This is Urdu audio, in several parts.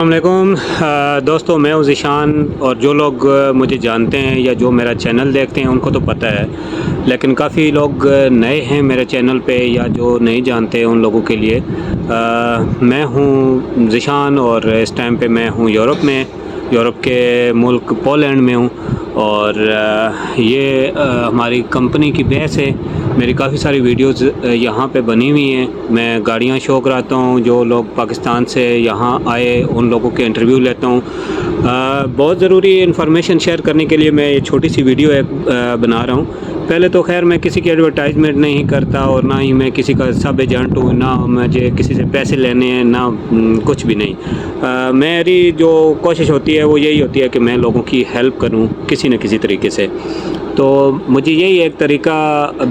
السلام علیکم دوستو، میں ہوں ذیشان، اور جو لوگ مجھے جانتے ہیں یا جو میرا چینل دیکھتے ہیں ان کو تو پتہ ہے، لیکن کافی لوگ نئے ہیں میرے چینل پہ یا جو نہیں جانتے ان لوگوں کے لیے میں ہوں ذیشان، اور اس ٹائم پہ میں ہوں یورپ کے ملک پولینڈ میں ہوں، اور یہ ہماری کمپنی کی بیس ہے۔ میری کافی ساری ویڈیوز یہاں پہ بنی ہوئی ہیں۔ میں گاڑیاں شو کراتا ہوں، جو لوگ پاکستان سے یہاں آئے ان لوگوں کے انٹرویو لیتا ہوں۔ بہت ضروری انفارمیشن شیئر کرنے کے لیے میں یہ چھوٹی سی ویڈیو ایک بنا رہا ہوں۔ پہلے تو خیر میں کسی کی ایڈورٹائزمنٹ نہیں کرتا، اور نہ ہی میں کسی کا سب ایجنٹ ہوں، نہ مجھے کسی سے پیسے لینے ہیں، نہ کچھ بھی نہیں۔ میری جو کوشش ہوتی ہے وہ یہی ہوتی ہے کہ میں لوگوں کی ہیلپ کروں کسی نہ کسی طریقے سے۔ تو مجھے یہی ایک طریقہ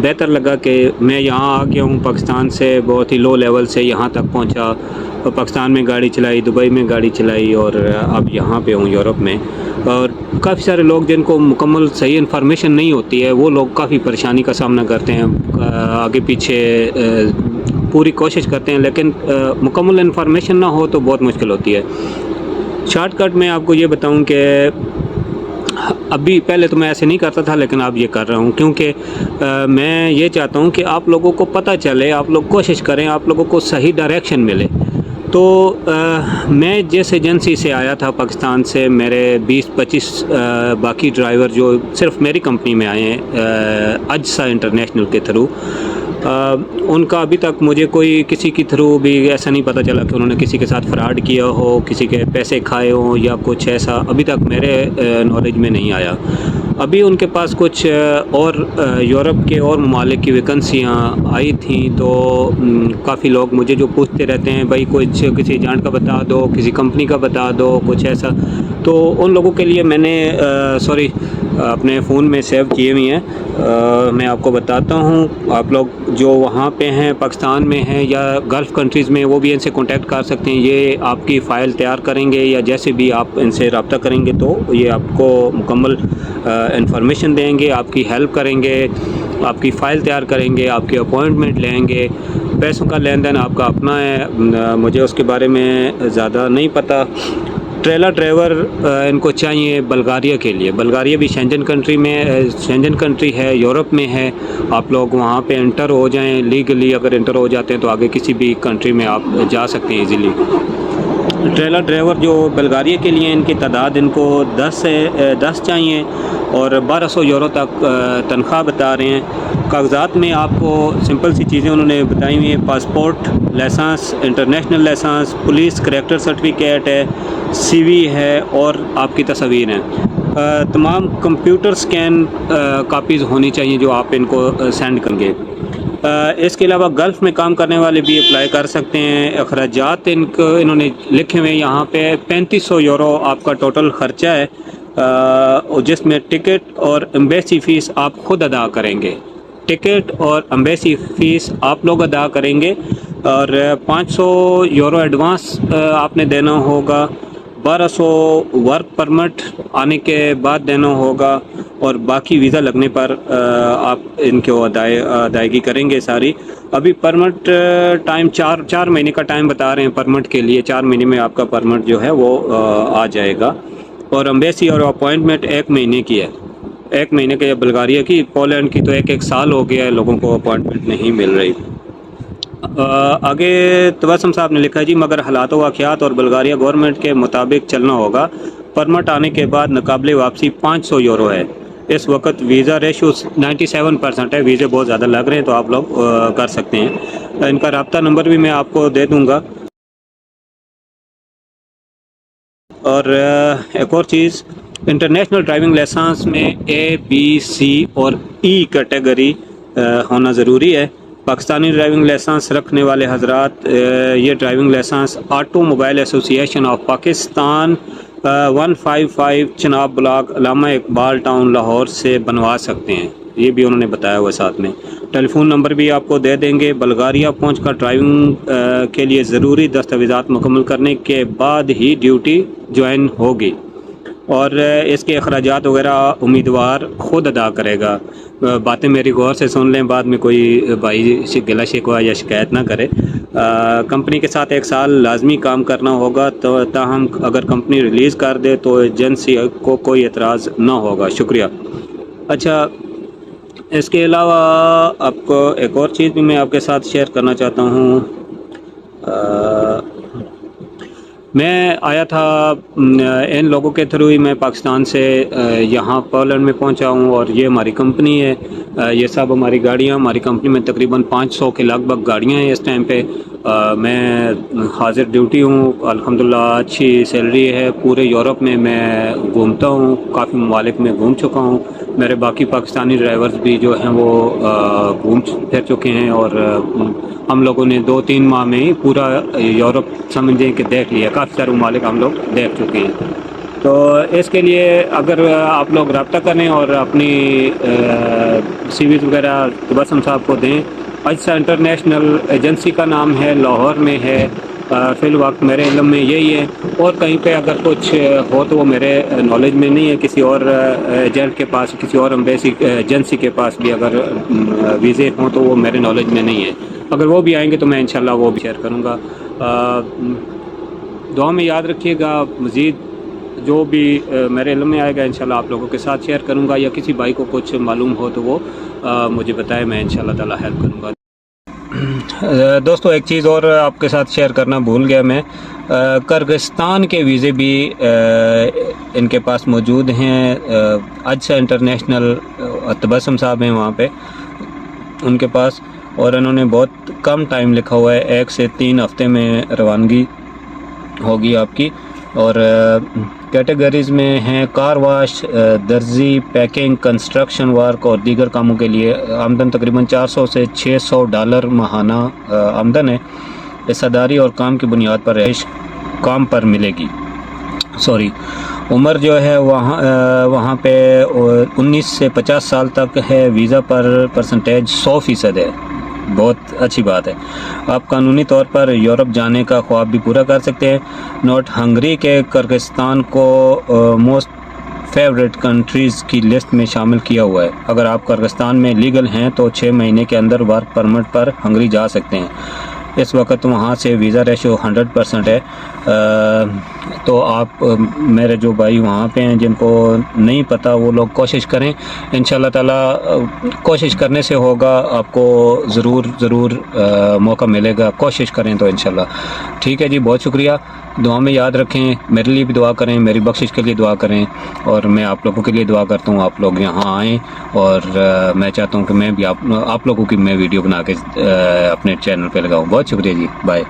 بہتر لگا کہ میں یہاں آ گیا ہوں، پاکستان سے بہت ہی لو لیول سے یہاں تک پہنچا، پاکستان میں گاڑی چلائی، دبئی میں گاڑی چلائی، اور اب یہاں پہ ہوں یورپ میں۔ اور کافی سارے لوگ جن کو مکمل صحیح انفارمیشن نہیں ہوتی ہے وہ لوگ کافی پریشانی کا سامنا کرتے ہیں، آگے پیچھے پوری کوشش کرتے ہیں، لیکن مکمل انفارمیشن نہ ہو تو بہت مشکل ہوتی ہے۔ شارٹ کٹ میں آپ کو یہ بتاؤں کہ ابھی پہلے تو میں ایسے نہیں کرتا تھا، لیکن اب یہ کر رہا ہوں، کیونکہ میں یہ چاہتا ہوں کہ آپ لوگوں کو پتہ چلے، آپ لوگ کوشش کریں، آپ لوگوں کو صحیح ڈائریکشن ملے۔ تو میں جس ایجنسی سے آیا تھا پاکستان سے، میرے 20-25 باقی ڈرائیور جو صرف میری کمپنی میں آئے ہیں اجسا انٹرنیشنل کے تھرو، ان کا ابھی تک مجھے کوئی کسی کی تھرو بھی ایسا نہیں پتہ چلا کہ انہوں نے کسی کے ساتھ فراڈ کیا ہو، کسی کے پیسے کھائے ہوں یا کچھ ایسا ابھی تک میرے نالج میں نہیں آیا۔ ابھی ان کے پاس کچھ اور یورپ کے اور ممالک کی ویکنسیاں آئی تھیں، تو کافی لوگ مجھے جو پوچھتے رہتے ہیں بھائی کچھ کسی ایجنٹ کا بتا دو، کسی کمپنی کا بتا دو، کچھ ایسا، تو ان لوگوں کے لیے میں نے اپنے فون میں سیو کیے ہوئی ہیں۔ میں آپ کو بتاتا ہوں، آپ لوگ جو وہاں پہ ہیں پاکستان میں ہیں یا گلف کنٹریز میں، وہ بھی ان سے کانٹیکٹ کر سکتے ہیں۔ یہ آپ کی فائل تیار کریں گے یا جیسے بھی آپ ان سے رابطہ کریں گے تو یہ آپ کو مکمل انفارمیشن دیں گے، آپ کی ہیلپ کریں گے، آپ کی فائل تیار کریں گے، آپ کی اپوائنٹمنٹ لیں گے۔ پیسوں کا لین دین آپ کا اپنا ہے، مجھے اس کے بارے میں زیادہ نہیں پتہ۔ ٹریلر ڈرائیور ان کو چاہیے بلغاریہ کے لیے۔ بلغاریہ بھی شینجن کنٹری ہے، یورپ میں ہے۔ آپ لوگ وہاں پہ انٹر ہو جائیں لیگلی، اگر انٹر ہو جاتے ہیں تو آگے کسی بھی کنٹری میں آپ جا سکتے ہیں ایزیلی۔ ٹریلر ڈرائیور جو بلغاریہ کے لیے، ان کی تعداد ان کو 10 چاہیے، اور 1200 یورو تک تنخواہ بتا رہے ہیں۔ کاغذات میں آپ کو سمپل سی چیزیں انہوں نے بتائی ہوئی ہیں: passport, licence, international licence, police character certificate ہے، سی وی ہے، اور آپ کی تصاویر ہیں۔ تمام کمپیوٹر سکین کاپیز ہونی چاہیے جو آپ ان کو سینڈ کریں گے۔ اس کے علاوہ گلف میں کام کرنے والے بھی اپلائی کر سکتے ہیں۔ اخراجات انہوں نے لکھے ہوئے یہاں پہ 3500 یورو آپ کا ٹوٹل خرچہ ہے، جس میں ٹکٹ اور ایمبیسی فیس آپ خود ادا کریں گے۔ ٹکٹ اور ایمبیسی فیس آپ لوگ ادا کریں گے، اور 500 یورو ایڈوانس آپ نے دینا ہوگا، 1200 ورک پرمٹ آنے کے بعد دینا ہوگا، اور باقی ویزا لگنے پر آپ ان کو ادائیگی کریں گے ساری۔ ابھی پرمٹ ٹائم 4 مہینے کا ٹائم بتا رہے ہیں پرمٹ کے لیے، 4 مہینے میں آپ کا پرمٹ جو ہے وہ آ جائے گا، اور ایمبیسی اور اپوائنٹمنٹ 1 مہینے کی ہے، 1 مہینے کے بلغاریہ کی۔ پولینڈ کی تو 1 سال ہو گیا ہے لوگوں کو اپوائنٹمنٹ نہیں مل رہی۔ آگے تبسم صاحب نے لکھا جی، مگر حالات و واقعات اور بلغاریہ گورنمنٹ کے مطابق چلنا ہوگا۔ پرمٹ آنے کے بعد ناقابل واپسی 500 یورو ہے۔ اس وقت ویزا ریشو 97% ہے، ویزے بہت زیادہ لگ رہے ہیں، تو آپ لوگ کر سکتے ہیں۔ ان کا رابطہ نمبر بھی میں آپ کو دے دوں گا۔ اور ایک اور چیز، انٹرنیشنل ڈرائیونگ لائسنس میں A B C اور E کیٹیگری ہونا ضروری ہے۔ پاکستانی ڈرائیونگ لائسنس رکھنے والے حضرات یہ ڈرائیونگ لائسنس آٹو موبائل ایسوسی ایشن of Pakistan 155 Chenab block, Allama Iqbal town, Lahore سے بنوا سکتے ہیں۔ یہ بھی انہوں نے بتایا ہوا ساتھ میں۔ ٹیلی فون نمبر بھی آپ کو دے دیں گے۔ بلغاریہ پہنچ کر ڈرائیونگ کے لیے ضروری دستاویزات مکمل کرنے کے بعد ہی ڈیوٹی جوائن ہوگی، اور اس کے اخراجات وغیرہ امیدوار خود ادا کرے گا۔ باتیں میری غور سے سن لیں، بعد میں کوئی بھائی گلا شکوہ یا شکایت نہ کرے۔ کمپنی کے ساتھ 1 سال لازمی کام کرنا ہوگا، تو تاہم اگر کمپنی ریلیز کر دے تو ایجنسی کو کوئی اعتراض نہ ہوگا۔ شکریہ۔ اچھا، اس کے علاوہ آپ کو ایک اور چیز بھی میں آپ کے ساتھ شیئر کرنا چاہتا ہوں۔ میں آیا تھا ان لوگوں کے تھرو ہی میں پاکستان سے یہاں پولینڈ میں پہنچا ہوں، اور یہ ہماری کمپنی ہے، یہ سب ہماری گاڑیاں، ہماری کمپنی میں تقریباً 500 کے لگ بھگ گاڑیاں ہیں اس ٹائم پہ۔ میں حاضر ڈیوٹی ہوں، الحمدللہ اچھی سیلری ہے۔ پورے یورپ میں گھومتا ہوں، کافی ممالک میں گھوم چکا ہوں۔ میرے باقی پاکستانی ڈرائیورز بھی جو ہیں وہ گھوم پھر چکے ہیں، اور ہم لوگوں نے 2-3 ماہ میں ہی پورا یورپ سمجھیں کہ دیکھ لیا، کافی سارے ممالک ہم لوگ دیکھ چکے ہیں۔ تو اس کے لیے اگر آپ لوگ رابطہ کریں اور اپنی سی ویز وغیرہ تبسم صاحب کو دیں۔ اجسا انٹرنیشنل ایجنسی کا نام ہے، لاہور میں ہے، فی الوقت میرے علم میں یہی ہے، اور کہیں پہ اگر کچھ ہو تو وہ میرے نالج میں نہیں ہے، کسی اور ایجنٹ کے پاس، کسی اور ایمبیسی ایجنسی کے پاس بھی اگر ویزے ہوں تو وہ میرے نالج میں نہیں ہے۔ اگر وہ بھی آئیں گے تو میں انشاءاللہ وہ بھی شیئر کروں گا۔ دعا میں یاد رکھیے گا، مزید جو بھی میرے علم میں آئے گا انشاءاللہ آپ لوگوں کے ساتھ شیئر کروں گا، یا کسی بھائی کو کچھ معلوم ہو تو وہ مجھے بتائے، میں انشاءاللہ تعالی ہیلپ کروں گا۔ دوستو ایک چیز اور آپ کے ساتھ شیئر کرنا بھول گیا میں، کرغستان کے ویزے بھی ان کے پاس موجود ہیں۔ اجسا انٹرنیشنل تبسم صاحب ہیں وہاں پہ ان کے پاس، اور انہوں نے بہت کم ٹائم لکھا ہوا ہے، 1 سے 3 ہفتے میں روانگی ہوگی آپ کی۔ اور کیٹیگریز میں ہیں کار واش، درزی، پیکنگ، کنسٹرکشن ورک اور دیگر کاموں کے لیے۔ آمدن تقریباً $400 سے $600 ماہانہ آمدن ہے۔ حصہ داری اور کام کی بنیاد پر رہائش کام پر ملے گی۔ عمر جو ہے وہاں پہ 19 سے 50 سال تک ہے۔ ویزا پر پرسنٹیج 100% ہے، بہت اچھی بات ہے۔ آپ قانونی طور پر یورپ جانے کا خواب بھی پورا کر سکتے ہیں۔ نوٹ: ہنگری کے کرغستان کو موسٹ فیوریٹ کنٹریز کی لسٹ میں شامل کیا ہوا ہے۔ اگر آپ کرغستان میں لیگل ہیں تو 6 مہینے کے اندر ورک پرمٹ پر ہنگری جا سکتے ہیں۔ اس وقت وہاں سے ویزا ریشو 100% ہے۔ تو آپ میرے جو بھائی وہاں پہ ہیں جن کو نہیں پتہ، وہ لوگ کوشش کریں، انشاءاللہ تعالی کوشش کرنے سے ہوگا، آپ کو ضرور موقع ملے گا، کوشش کریں تو انشاءاللہ۔ ٹھیک ہے جی، بہت شکریہ۔ دعا میں یاد رکھیں، میرے لیے بھی دعا کریں، میری بخشش کے لیے دعا کریں، اور میں آپ لوگوں کے لیے دعا کرتا ہوں آپ لوگ یہاں آئیں، اور میں چاہتا ہوں کہ میں بھی آپ لوگوں کی میں ویڈیو بنا کے اپنے چینل پہ لگاؤں۔ بہت شکریہ جی، بائے۔